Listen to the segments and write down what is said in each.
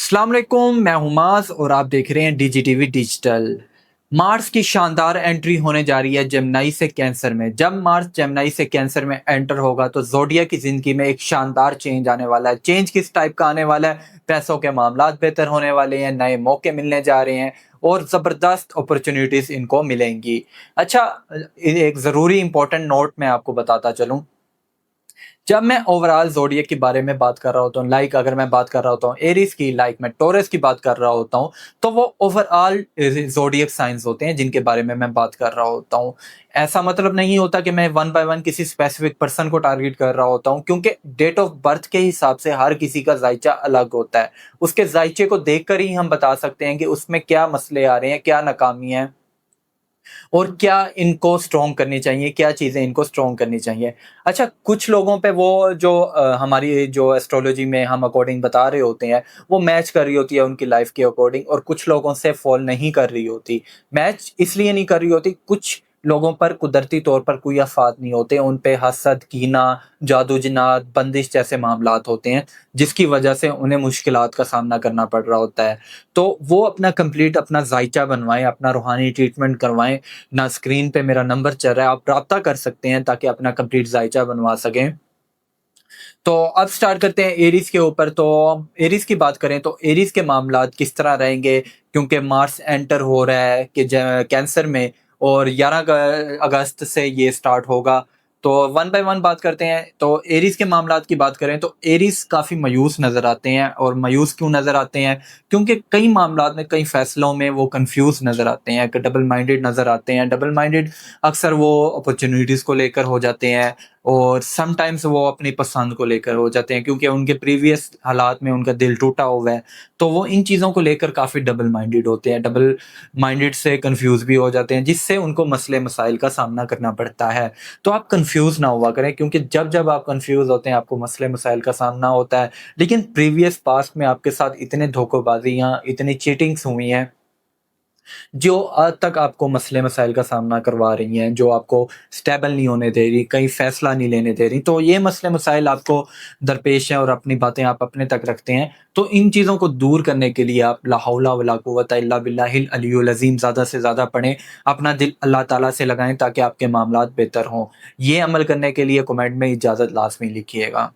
अस्सलाम वालेकुम, मैं हुमास और आप देख रहे हैं DGTV डिजिटल। मार्स की शानदार एंट्री होने जा रही है जेमिनी से कैंसर में। जब मार्स जेमिनी से कैंसर में एंटर होगा तो ज़ोडिएक की ज़िंदगी में एक शानदार चेंज आने वाला है। चेंज किस टाइप का आने वाला है? पैसों के मामलात बेहतर होने वाले हैं, नए मौके मिलने जा रहे हैं और ज़बरदस्त अपॉर्चुनिटीज़ इनको मिलेंगी। अच्छा, एक ज़रूरी इंपॉर्टेंट नोट मैं आपको बताता चलूँ। जब मैं ओवरऑल ज़ोडिएक के बारे में बात कर रहा होता हूँ, अगर मैं बात कर रहा होता हूँ एरीज़ की, मैं टॉरस की बात कर रहा होता हूँ, तो वो ओवरऑल ज़ोडिएक साइंस होते हैं जिनके बारे में मैं बात कर रहा होता हूँ। ऐसा मतलब नहीं होता कि मैं वन बाय वन किसी स्पेसिफिक पर्सन को टारगेट कर रहा होता हूँ, क्योंकि डेट ऑफ बर्थ के हिसाब से हर किसी का ज़ायचा अलग होता है। उसके ज़ायचे को देखकर ही हम बता सकते हैं कि उसमें क्या मसले आ रहे हैं, क्या नाकामी है और क्या इनको स्ट्रॉन्ग करनी चाहिए, क्या चीज़ें इनको स्ट्रॉन्ग करनी चाहिए। अच्छा, कुछ लोगों पे वो जो हमारी जो एस्ट्रोलॉजी में हम अकॉर्डिंग बता रहे होते हैं, वो मैच कर रही होती है उनकी लाइफ के अकॉर्डिंग और कुछ लोगों से फॉल नहीं कर रही होती। मैच इसलिए नहीं कर रही होती, कुछ लोगों पर कुदरती तौर पर कोई आफ़ात नहीं होते, उन पे हसद, कीना, जादू जिन्नात, बंदिश जैसे मामलात होते हैं, जिसकी वजह से उन्हें मुश्किलात का सामना करना पड़ रहा होता है। तो वो अपना ज़ायचा बनवाएँ, अपना रूहानी ट्रीटमेंट करवाएँ। ना स्क्रीन पे मेरा नंबर चल रहा है, आप राब्ता कर सकते हैं ताकि अपना कंप्लीट जायचा बनवा सकें। तो अब स्टार्ट करते हैं एरीज़ के ऊपर। तो एरीज़ की बात करें तो एरीज़ के मामलात किस तरह रहेंगे, क्योंकि मार्स एंटर हो रहा है कि कैंसर में और 11 अगस्त से ये स्टार्ट होगा। तो वन बाय वन बात करते हैं। तो एरीज़ के मामलात की बात करें तो एरीज़ काफ़ी मायूस नज़र आते हैं। और मायूस क्यों नज़र आते हैं? क्योंकि कई मामलात में, कई फैसलों में वो कंफ्यूज नज़र आते हैं, डबल माइंडेड नज़र आते हैं। डबल माइंडेड अक्सर वो अपॉर्चुनिटीज़ को लेकर हो जाते हैं और समटाइम्स वो अपनी पसंद को लेकर हो जाते हैं, क्योंकि उनके प्रीवियस हालात में उनका दिल टूटा हुआ है। तो वो इन चीज़ों को लेकर काफ़ी डबल माइंडेड होते हैं, डबल माइंडेड से कन्फ्यूज़ भी हो जाते हैं, जिससे उनको मसले मसाइल का सामना करना पड़ता है। तो आप कन्फ्यूज़ ना हुआ करें, क्योंकि जब-जब आप कन्फ्यूज़ होते हैं, आपको मसले मसाइल का सामना होता है। लेकिन प्रीवियस पास्ट में आपके साथ इतने धोखेबाज़ियाँ, इतनी चीटिंग्स हुई हैं, जो आज तक आपको मसले मसाइल का सामना करवा रही हैं, जो आपको स्टेबल नहीं होने दे रही, कहीं फ़ैसला नहीं लेने दे रही। तो ये मसले मसाइल आपको दरपेश हैं और अपनी बातें आप अपने तक रखते हैं। तो इन चीज़ों को दूर करने के लिए आप ला हौला वला कुव्वता इल्ला बिल्लाहिल अलियुल अज़ीम ज़्यादा से ज़्यादा पढ़ें, अपना दिल अल्लाह ताला से लगाएँ ताकि आपके मामलात बेहतर हों। ये अमल करने के लिए कमेंट में इजाज़त लाज़मी लिखिएगा।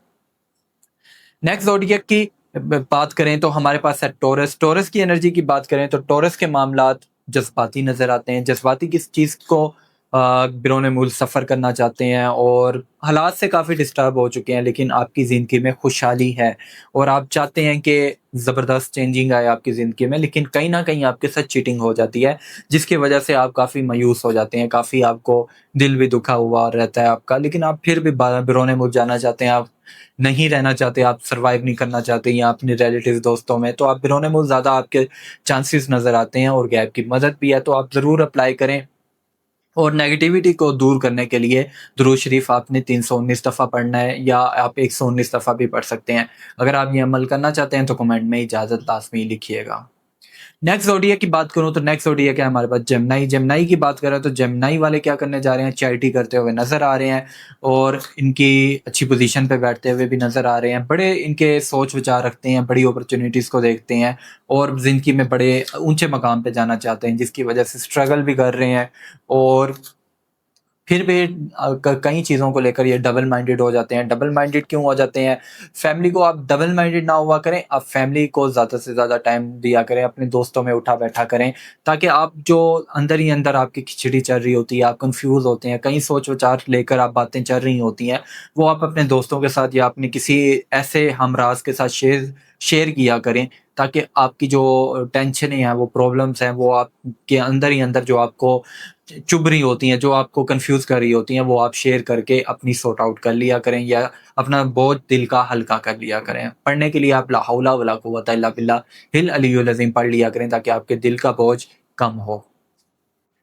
नेक्स्ट ज़ोडिएक की बात करें तो हमारे पास है टॉरस। टॉरस की एनर्जी की बात करें तो टॉरस के मामलात जज़्बाती नज़र आते हैं। जज़्बाती किस चीज़ को बिरोन मुल्क सफ़र करना चाहते हैं और हालात से काफ़ी डिस्टर्ब हो चुके हैं, लेकिन आपकी ज़िंदगी में खुशहाली है और आप चाहते हैं कि ज़बरदस्त चेंजिंग आए आपकी ज़िंदगी में, लेकिन कहीं न कहीं आपके साथ चीटिंग हो जाती है, जिसकी वजह से आप काफ़ी मायूस हो जाते हैं, काफ़ी आपको दिल भी दुखा हुआ रहता है आपका, लेकिन आप फिर भी बिरोन मुल्क जाना चाहते हैं, आप नहीं रहना चाहते, आप सर्वाइव नहीं करना चाहते या अपने रिलेटिव दोस्तों में, तो आप बिरोन मुल्क ज़्यादा आपके चांसेस नज़र आते हैं और गैप की मदद भी है, तो आप ज़रूर अप्लाई करें। और नेगेटिविटी को दूर करने के लिए दुरूद शरीफ आपने 319 दफ़ा पढ़ना है या आप 119 दफ़ा भी पढ़ सकते हैं। अगर आप ये अमल करना चाहते हैं तो कमेंट में इजाज़त लाज़मी लिखिएगा। नेक्स्ट ज़ोडिएक की बात करूँ तो नेक्स्ट ज़ोडिएक है हमारे पास जेमिनी। जेमिनी की बात करें तो जेमिनी वाले क्या करने जा रहे हैं? चैरिटी करते हुए नज़र आ रहे हैं और इनकी अच्छी पोज़ीशन पे बैठते हुए भी नज़र आ रहे हैं। बड़े इनके सोच विचार रखते हैं, बड़ी अपॉर्च्युनिटीज़ को देखते हैं और ज़िंदगी में बड़े ऊँचे मकाम पे जाना चाहते हैं, जिसकी वज़ह से स्ट्रगल भी कर रहे हैं और फिर भी कई चीज़ों को लेकर ये डबल माइंडेड हो जाते हैं। डबल माइंडेड क्यों हो जाते हैं? फैमिली को आप डबल माइंडेड ना हुआ करें, आप फैमिली को ज़्यादा से ज़्यादा टाइम दिया करें, अपने दोस्तों में उठा-बैठा करें, ताकि आप जो अंदर ही अंदर आपकी खिचड़ी चल रही होती है, आप कन्फ्यूज़ होते हैं, कई सोच-विचार लेकर आप बातें चल रही होती हैं, वो आप अपने दोस्तों के साथ या अपने किसी ऐसे हमराज़ के साथ शेयर शेयर किया करें, ताकि आपकी जो टेंशनें हैं, वो प्रॉब्लम्स हैं, वो आपके अंदर ही अंदर जो आपको चुभ रही होती हैं, जो आपको कन्फ्यूज़ कर रही होती हैं, वो आप शेयर करके अपनी सॉर्ट आउट कर लिया करें या अपना बोझ दिल का हल्का कर लिया करें। पढ़ने के लिए आप ला हौला वला कुव्वता इल्ला बिल्लाहिल अलियुल अज़ीम पढ़ लिया करें ताकि आपके दिल का बोझ कम हो।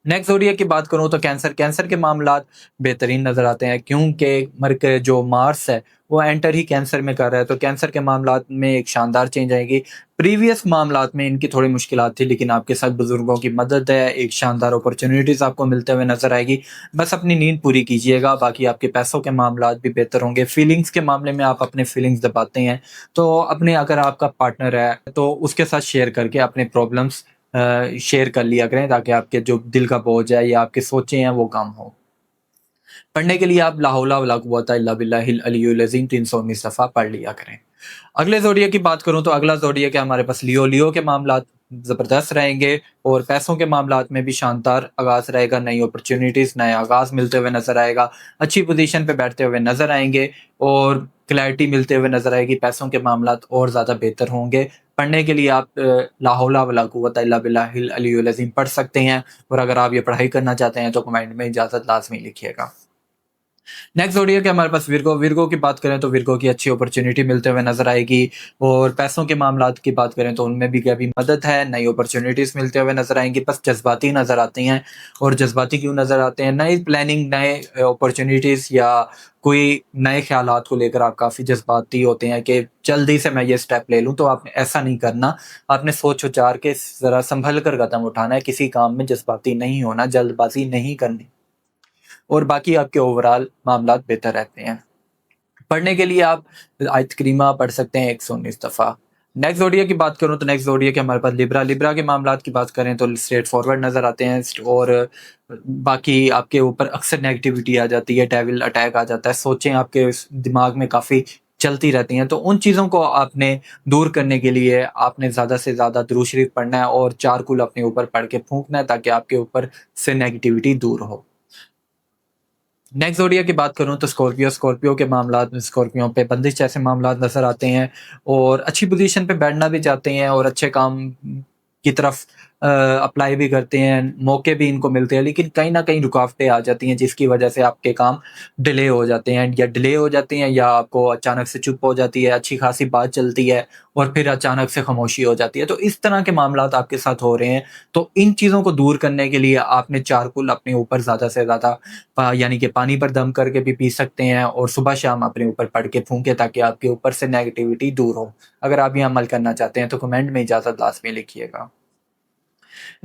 नेक्स्ट ज़ोडिएक की बात करूँ तो कैंसर। कैंसर के मामलात बेहतरीन नज़र आते हैं, क्योंकि जो मार्स है वो एंटर ही कैंसर में कर रहा है, तो कैंसर के मामलात में एक शानदार चेंज आएगी। प्रीवियस मामलात में इनकी थोड़ी मुश्किलात थी, लेकिन आपके साथ बुजुर्गों की मदद है, एक शानदार अपॉर्चुनिटीज़ आपको मिलते हुए नज़र आएगी। बस अपनी नींद पूरी कीजिएगा, बाकी आपके पैसों के मामलात भी बेहतर होंगे। फीलिंग्स के मामले में आप अपने फीलिंग्स दबाते हैं, तो अपने अगर आपका पार्टनर है, तो उसके साथ शेयर करके अपने प्रॉब्लम्स शेयर कर लिया करें, ताकि आपके जो दिल का बोझ है या आपकी सोचें हैं, वो कम हो। पढ़ने के लिए आप ला हौला वला कुव्वता इल्ला बिल्लाहिल अलियुल अज़ीम 319 दफ़ा पढ़ लिया करें। अगले ज़ोडिया की बात करूँ तो अगला ज़ोडिया है हमारे पास लियो। लियो के मामलात ज़बरदस्त रहेंगे और पैसों के मामलात में भी शानदार आगाज़ रहेगा। नई अपॉर्च्युनिटीज़, नया आगाज़ मिलते हुए नज़र आएगा। अच्छी पोज़ीशन पे बैठते हुए नज़र आएँगे और क्लैरिटी मिलते हुए नज़र आएगी। पैसों के मामलात और ज़्यादा बेहतर होंगे। पढ़ने के लिए आप ला हौला वला कुव्वता इल्ला बिल्लाहिल अलियुल अज़ीम पढ़ सकते हैं, और अगर आप ये पढ़ाई करना चाहते हैं तो कमेंट में इजाज़त लाज़मी लिखिएगा। नेक्स्ट ज़ोडिएक है हमारे पास विर्गो। विर्गो की बात करें तो विर्गो की अच्छी अपॉर्च्युनिटी मिलते हुए नज़र आएगी, और पैसों के मामलात की बात करें तो उनमें भी काफ़ी मदद है, नई अपॉर्च्युनिटीज़ मिलते हुए नज़र आएँगी। बस जज़्बाती नज़र आती हैं, और जज़्बाती क्यों नज़र आते हैं? नई प्लानिंग, नए अपॉर्च्युनिटीज़ या कोई नए ख़्यालात को लेकर आप काफ़ी जज़्बाती होते हैं कि जल्दी से मैं ये स्टेप ले लूँ, तो आपने ऐसा नहीं करना। आपने सोच-विचार के ज़रा सँभल कर कदम उठाना है, किसी काम में जज़्बाती नहीं होना, जल्दबाज़ी नहीं करनी। और बाकी आपके ओवरऑल मामलात बेहतर रहते हैं। पढ़ने के लिए आप आयत करीमा पढ़ सकते हैं 119 दफ़ा। नेक्स्ट ज़ोडिया की बात करूँ तो नेक्स्ट ज़ोडिया के हमारे पास लिब्रा। लिब्रा के मामलात की बात करें तो स्ट्रेट फॉरवर्ड नज़र आते हैं, और बाकी आपके ऊपर अक्सर नेगेटिविटी आ जाती है, डेविल अटैक आ जाता है, सोचें आपके दिमाग में काफ़ी चलती रहती हैं। तो उन चीज़ों को आपने दूर करने के लिए आपने ज़्यादा से ज़्यादा दुरूद शरीफ पढ़ना है और चार-कुल अपने ऊपर पढ़ के फूँकना है, ताकि आपके ऊपर से नेगेटिविटी दूर हो। नेक्स्ट ज़ोडिया की बात करूँ तो स्कॉर्पियो। स्कॉर्पियो के मामलात में स्कॉर्पियो पे बंदिश जैसे मामलात नज़र आते हैं, और अच्छी पोज़ीशन पे बैठना भी चाहते हैं और अच्छे काम की तरफ अप्लाई भी करते हैं, मौके भी इनको मिलते हैं, लेकिन कहीं न कहीं रुकावटें आ जाती हैं, जिसकी वजह से आपके काम डिले हो जाते हैं, या डिले हो जाते हैं, या आपको अचानक से चुप हो जाती है, अच्छी खासी बात चलती है और फिर अचानक से खामोशी हो जाती है। तो इस तरह के मामलात आपके साथ हो रहे हैं, तो इन चीज़ों को दूर करने के लिए आपने चारकुल अपने ऊपर ज़्यादा से ज़्यादा यानी कि पानी पर दम करके भी पी सकते हैं, और सुबह-शाम अपने ऊपर पढ़ के फूँके, ताकि आपके ऊपर से नेगेटिविटी दूर हो। अगर आप ये अमल करना चाहते हैं तो कमेंट में इजाज़त लाज़मी लिखिएगा।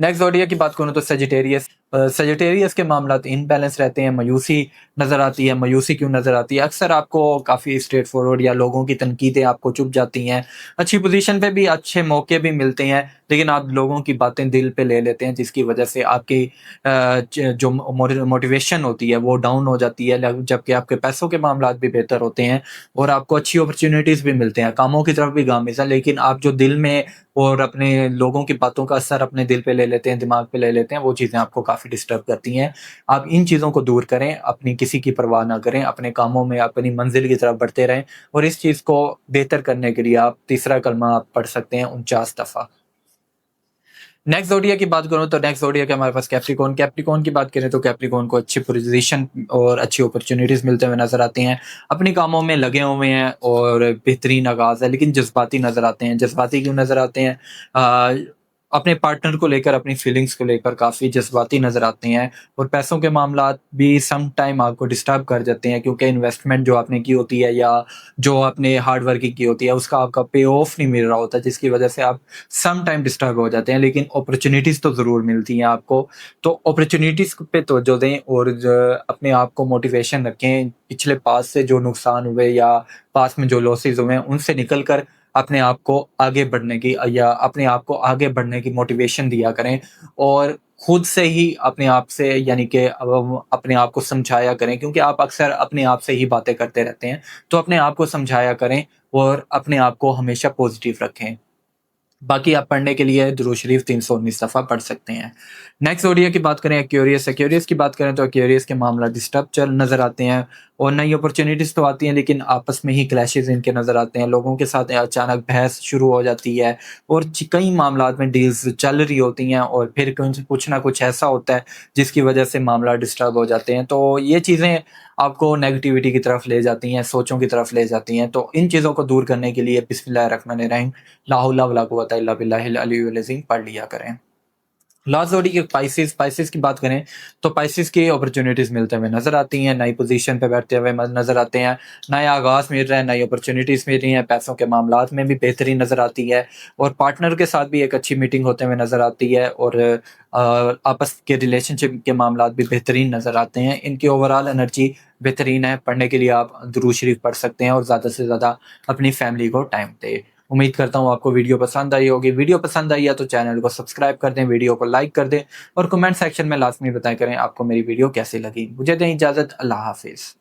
नेक्स्ट ज़ोडिया की बात करूँ तो सजिटेरियस। सजिटेरियस के मामलात इम्बैलेंस रहते हैं, मायूसी नज़र आती है। मायूसी क्यों नज़र आती है? अक्सर आपको काफ़ी स्ट्रेट फॉरवर्ड या लोगों की तनकीदें आपको चुभ जाती हैं। अच्छी पोज़ीशन पे भी अच्छे मौके भी मिलते हैं, लेकिन आप लोगों की बातें दिल पे ले लेते हैं, जिसकी वजह से आपकी जो मोटिवेशन होती है वो डाउन हो जाती है, जबकि आपके पैसों के मामलात भी बेहतर होते हैं और आपको अच्छी अपॉर्च्युनिटीज़ भी मिलते हैं, कामों की तरफ भी गामिज़ हैं, लेकिन आप जो दिल में और अपने लोगों की बातों का असर अपने दिल पे ले लेते हैं, दिमाग पे ले लेते हैं, वो चीज़ें आपको काफ़ी डिस्टर्ब करती हैं। आप इन चीज़ों को दूर करें, अपनी किसी की परवाह ना करें, अपने कामों में अपनी मंज़िल की तरफ बढ़ते रहें, और इस चीज़ को बेहतर करने के लिए आप तीसरा कलमा आप पढ़ सकते हैं 49 दफ़ा। नेक्स्ट ज़ोडिया की बात करूँ तो नेक्स्ट ज़ोडिया के हमारे पास कैप्रिकॉर्न। कैप्रिकॉर्न की बात करें तो कैप्रिकॉर्न को अच्छी पोज़ीशन और अच्छी अपॉर्च्युनिटीज़ मिलते हुए नज़र आती हैं। अपने कामों में लगे हुए हैं और बेहतरीन आगाज़ है, लेकिन जज़्बाती नज़र आते हैं। जज़्बाती क्यों नज़र आते हैं? अपने पार्टनर को लेकर, अपनी फीलिंग्स को लेकर काफ़ी जज़्बाती नज़र आते हैं, और पैसों के मामलात भी सम टाइम आपको डिस्टर्ब कर जाते हैं, क्योंकि इन्वेस्टमेंट जो आपने की होती है या जो आपने हार्ड वर्किंग की होती है, उसका आपका पे ऑफ नहीं मिल रहा होता, जिसकी वजह से आप सम टाइम डिस्टर्ब हो जाते हैं, लेकिन अपॉर्च्युनिटीज़ तो ज़रूर मिलती हैं आपको। तो अपॉर्च्युनिटीज़ पे तवज्जो दें, और अपने आप को मोटिवेशन रखें। पिछले पास्ट से जो नुकसान हुए या पास्ट में जो लॉसेस हुए हैं, उनसे निकल कर अपने आप को आगे बढ़ने की या अपने आप को आगे बढ़ने की मोटिवेशन दिया करें, और खुद से ही अपने आप से यानी कि अपने आप को समझाया करें, क्योंकि आप अक्सर अपने आप से ही बातें करते रहते हैं। तो अपने आप को समझाया करें और अपने आप को हमेशा पॉजिटिव रखें। बाकी आप पढ़ने के लिए दुरूद शरीफ 319 दफ़ा पढ़ सकते हैं। नेक्स्ट ज़ोडिया की बात करें एक्वेरियस। एक्वेरियस की बात करें तो एक्वेरियस के मामला डिस्टर्ब चल नज़र आते हैं, और नई अपॉर्च्युनिटीज़ तो आती हैं, लेकिन आपस में ही क्लैशेज़ इनके नज़र आते हैं। लोगों के साथ अचानक बहस शुरू हो जाती है, और कई मामलात में डील्स चल रही होती हैं, और फिर कुछ ना कुछ ऐसा होता है जिसकी वजह से मामला डिस्टर्ब हो जाते हैं। तो ये चीज़ें आपको नेगेटिविटी की तरफ ले जाती हैं, सोचों की तरफ ले जाती हैं। तो इन चीज़ों को दूर करने के लिए बिस्मिल्लाहिर्रहमानिर्रहीम ला हौला वला कुव्वता इल्ला बिल्लाहिल अलियुल अज़ीम पढ़ लिया करें। लास्ट जोड़ी के स्पाइसेस की बात करें तो स्पाइसेस की अपॉर्चुनिटीज मिलते हुए नजर आती हैं, नई पोजीशन पे बैठते हुए नजर आते हैं, नया आगाज मिल रहा है, नई अपॉर्चुनिटीज मिल रही हैं, पैसों के मामलात में भी बेहतरी नजर आती है, और पार्टनर के साथ भी एक अच्छी मीटिंग होते हुए नजर आती है, और आपस के रिलेशनशिप के मामलात भी बेहतरीन नजर आते हैं। इनकी ओवरऑल एनर्जी बेहतरीन है। पढ़ने के लिए आप दुरूद शरीफ पढ़ सकते हैं और ज़्यादा से ज़्यादा अपनी फैमिली को टाइम दें। उम्मीद करता हूँ आपको वीडियो पसंद आई होगी। वीडियो पसंद आई है तो चैनल को सब्सक्राइब कर दें, वीडियो को लाइक कर दें, और कमेंट सेक्शन में लाजमी बताएं करें आपको मेरी वीडियो कैसी लगी। मुझे दें इजाज़त। अल्लाह हाफिज़।